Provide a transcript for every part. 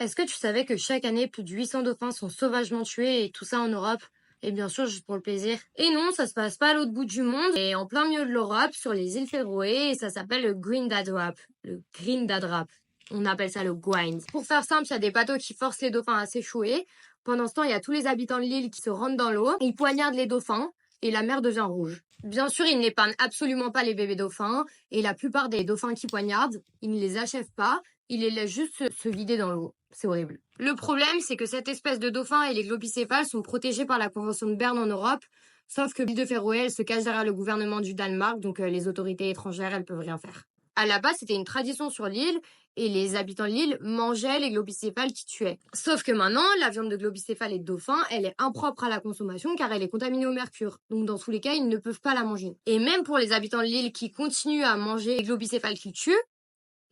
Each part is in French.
Est-ce que tu savais que chaque année, plus de 800 dauphins sont sauvagement tués et tout ça en Europe? Et bien sûr, juste pour le plaisir. Et non, ça se passe pas à l'autre bout du monde, et en plein milieu de l'Europe, sur les îles Féroé, et ça s'appelle le Green Dad Wrap. Le Green Dad Wrap. On appelle ça le Gwind. Pour faire simple, il y a des bateaux qui forcent les dauphins à s'échouer. Pendant ce temps, il y a tous les habitants de l'île qui se rendent dans l'eau, ils poignardent les dauphins, et la mer devient rouge. Bien sûr, ils n'épargnent absolument pas les bébés dauphins, et la plupart des dauphins qui poignardent, ils ne les achèvent pas, ils les laissent juste se vider dans l'eau. C'est horrible. Le problème, c'est que cette espèce de dauphin et les globicéphales sont protégés par la Convention de Berne en Europe, sauf que l'île de Féroé, elle se cache derrière le gouvernement du Danemark, donc les autorités étrangères, elles peuvent rien faire. À la base, c'était une tradition sur l'île, et les habitants de l'île mangeaient les globicéphales qui tuaient. Sauf que maintenant, la viande de globicéphale et de dauphin, elle est impropre à la consommation car elle est contaminée au mercure. Donc dans tous les cas, ils ne peuvent pas la manger. Et même pour les habitants de l'île qui continuent à manger les globicéphales qu'ils tuent,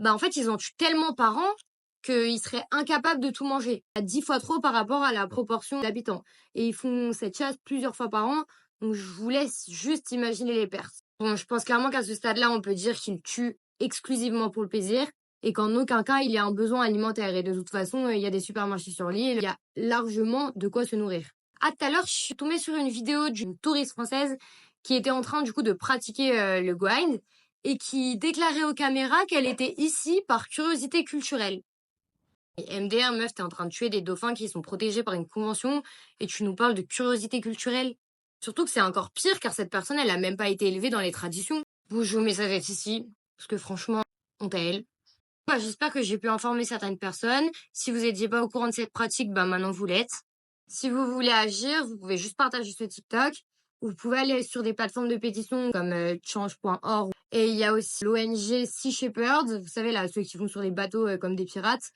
en fait, ils en tuent tellement par an qu'ils seraient incapables de tout manger. 10 fois trop par rapport à la proportion d'habitants. Et ils font cette chasse plusieurs fois par an, donc je vous laisse juste imaginer les pertes. Bon, je pense clairement qu'à ce stade-là, on peut dire qu'ils tuent exclusivement pour le plaisir, et qu'en aucun cas, il y a un besoin alimentaire. Et de toute façon, il y a des supermarchés sur l'île, il y a largement de quoi se nourrir. Ah, tout à l'heure, je suis tombée sur une vidéo d'une touriste française qui était en train, du coup, de pratiquer le grind, et qui déclarait aux caméras qu'elle était ici par curiosité culturelle. Et MDR, meuf, t'es en train de tuer des dauphins qui sont protégés par une convention et tu nous parles de curiosité culturelle. Surtout que c'est encore pire car cette personne, elle a même pas été élevée dans les traditions. Bon, je vous mets ça ici, parce que franchement, honte à elle. J'espère que j'ai pu informer certaines personnes. Si vous n'étiez pas au courant de cette pratique, maintenant vous l'êtes. Si vous voulez agir, vous pouvez juste partager ce TikTok. Vous pouvez aller sur des plateformes de pétition comme change.org. Et il y a aussi l'ONG Sea Shepherd. Vous savez, là, ceux qui vont sur les bateaux comme des pirates.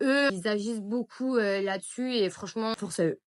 Eux, ils agissent beaucoup là-dessus et franchement, force à eux.